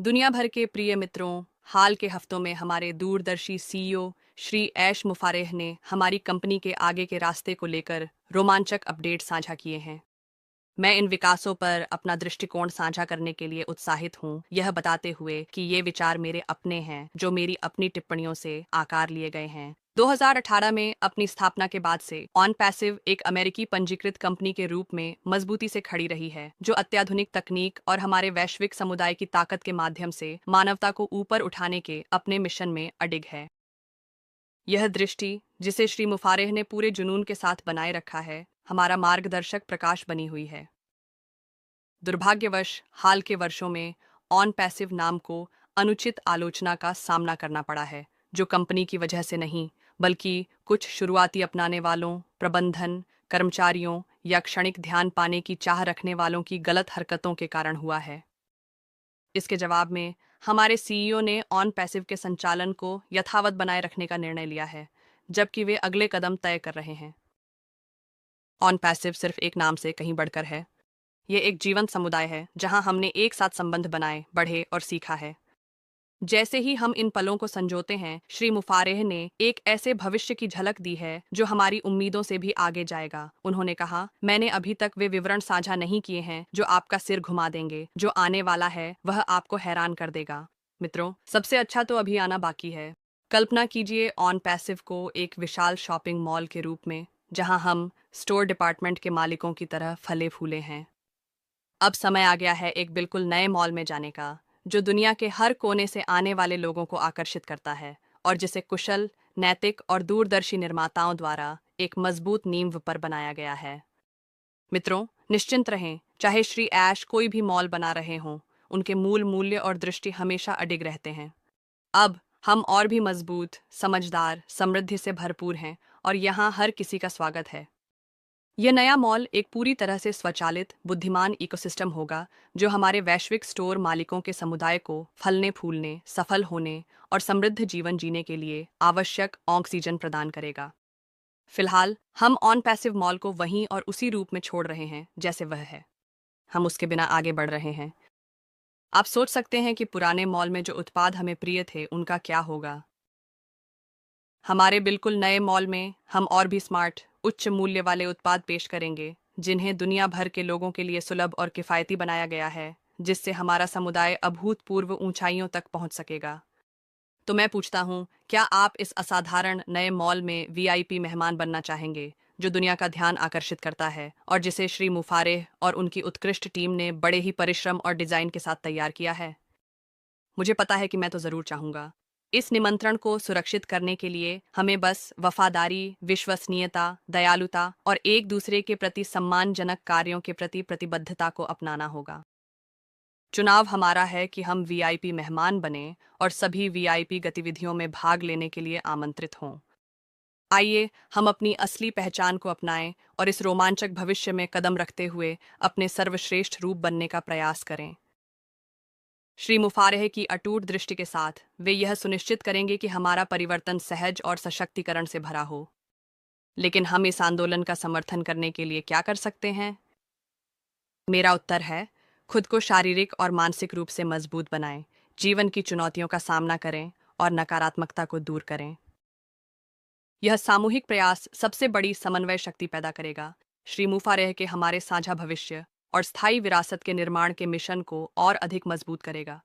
दुनिया भर के प्रिय मित्रों, हाल के हफ्तों में हमारे दूरदर्शी सीईओ श्री ऐश मुफारेह ने हमारी कंपनी के आगे के रास्ते को लेकर रोमांचक अपडेट साझा किए हैं। मैं इन विकासों पर अपना दृष्टिकोण साझा करने के लिए उत्साहित हूं, यह बताते हुए कि ये विचार मेरे अपने हैं, जो मेरी अपनी टिप्पणियों से आकार लिए गए हैं। 2018 में अपनी स्थापना के बाद से ऑन पैसिव एक अमेरिकी पंजीकृत कंपनी के रूप में मजबूती से खड़ी रही है, जो अत्याधुनिक तकनीक और हमारे वैश्विक समुदाय की ताकत के माध्यम से मानवता को ऊपर उठाने के अपने मिशन में अडिग है। यह दृष्टि, जिसे श्री मुफारेह ने पूरे जुनून के साथ बनाए रखा है, हमारा मार्गदर्शक प्रकाश बनी हुई है। दुर्भाग्यवश हाल के वर्षों में ऑन पैसिव नाम को अनुचित आलोचना का सामना करना पड़ा है, जो कंपनी की वजह से नहीं, बल्कि कुछ शुरुआती अपनाने वालों, प्रबंधन, कर्मचारियों या क्षणिक ध्यान पाने की चाह रखने वालों की गलत हरकतों के कारण हुआ है। इसके जवाब में हमारे सीईओ ने ऑन पैसिव के संचालन को यथावत बनाए रखने का निर्णय लिया है, जबकि वे अगले कदम तय कर रहे हैं। ऑन पैसिव सिर्फ एक नाम से कहीं बढ़कर है। ये एक जीवंत समुदाय है, जहां हमने एक साथ संबंध बनाए, बढ़े और सीखा है। जैसे ही हम इन पलों को संजोते हैं, श्री मुफारेह ने एक ऐसे भविष्य की झलक दी है जो हमारी उम्मीदों से भी आगे जाएगा। उन्होंने कहा, मैंने अभी तक वे विवरण साझा नहीं किए हैं जो आपका सिर घुमा देंगे। जो आने वाला है वह आपको हैरान कर देगा। मित्रों, सबसे अच्छा तो अभी आना बाकी है। कल्पना कीजिए ऑन पैसिव को एक विशाल शॉपिंग मॉल के रूप में, जहां हम स्टोर डिपार्टमेंट के मालिकों की तरह फले फूले हैं। अब समय आ गया है एक बिल्कुल नए मॉल में जाने का, जो दुनिया के हर कोने से आने वाले लोगों को आकर्षित करता है और जिसे कुशल, नैतिक और दूरदर्शी निर्माताओं द्वारा एक मजबूत नींव पर बनाया गया है। मित्रों, निश्चिंत रहें, चाहे श्री ऐश कोई भी मॉल बना रहे हों, उनके मूल मूल्य और दृष्टि हमेशा अडिग रहते हैं। अब हम और भी मजबूत, समझदार, समृद्धि से भरपूर हैं और यहाँ हर किसी का स्वागत है। यह नया मॉल एक पूरी तरह से स्वचालित, बुद्धिमान इकोसिस्टम होगा, जो हमारे वैश्विक स्टोर मालिकों के समुदाय को फलने फूलने, सफल होने और समृद्ध जीवन जीने के लिए आवश्यक ऑक्सीजन प्रदान करेगा। फिलहाल हम ऑन पैसिव मॉल को वहीं और उसी रूप में छोड़ रहे हैं जैसे वह है। हम उसके बिना आगे बढ़ रहे हैं। आप सोच सकते हैं कि पुराने मॉल में जो उत्पाद हमें प्रिय थे उनका क्या होगा। हमारे बिल्कुल नए मॉल में हम और भी स्मार्ट, उच्च मूल्य वाले उत्पाद पेश करेंगे, जिन्हें दुनिया भर के लोगों के लिए सुलभ और किफ़ायती बनाया गया है, जिससे हमारा समुदाय अभूतपूर्व ऊंचाइयों तक पहुंच सकेगा। तो मैं पूछता हूं, क्या आप इस असाधारण नए मॉल में वीआईपी मेहमान बनना चाहेंगे, जो दुनिया का ध्यान आकर्षित करता है और जिसे श्री मुफारेह और उनकी उत्कृष्ट टीम ने बड़े ही परिश्रम और डिजाइन के साथ तैयार किया है? मुझे पता है कि मैं तो ज़रूर चाहूँगा। इस निमंत्रण को सुरक्षित करने के लिए हमें बस वफादारी, विश्वसनीयता, दयालुता और एक दूसरे के प्रति सम्मानजनक कार्यों के प्रति प्रतिबद्धता को अपनाना होगा। चुनाव हमारा है कि हम वीआईपी मेहमान बने और सभी वीआईपी गतिविधियों में भाग लेने के लिए आमंत्रित हों। आइए हम अपनी असली पहचान को अपनाएं और इस रोमांचक भविष्य में कदम रखते हुए अपने सर्वश्रेष्ठ रूप बनने का प्रयास करें। श्री मुफारेह की अटूट दृष्टि के साथ वे यह सुनिश्चित करेंगे कि हमारा परिवर्तन सहज और सशक्तिकरण से भरा हो। लेकिन हम इस आंदोलन का समर्थन करने के लिए क्या कर सकते हैं? मेरा उत्तर है, खुद को शारीरिक और मानसिक रूप से मजबूत बनाएं, जीवन की चुनौतियों का सामना करें और नकारात्मकता को दूर करें। यह सामूहिक प्रयास सबसे बड़ी समन्वय शक्ति पैदा करेगा। श्री मुफारेह के हमारे साझा भविष्य और स्थायी विरासत के निर्माण के मिशन को और अधिक मजबूत करेगा।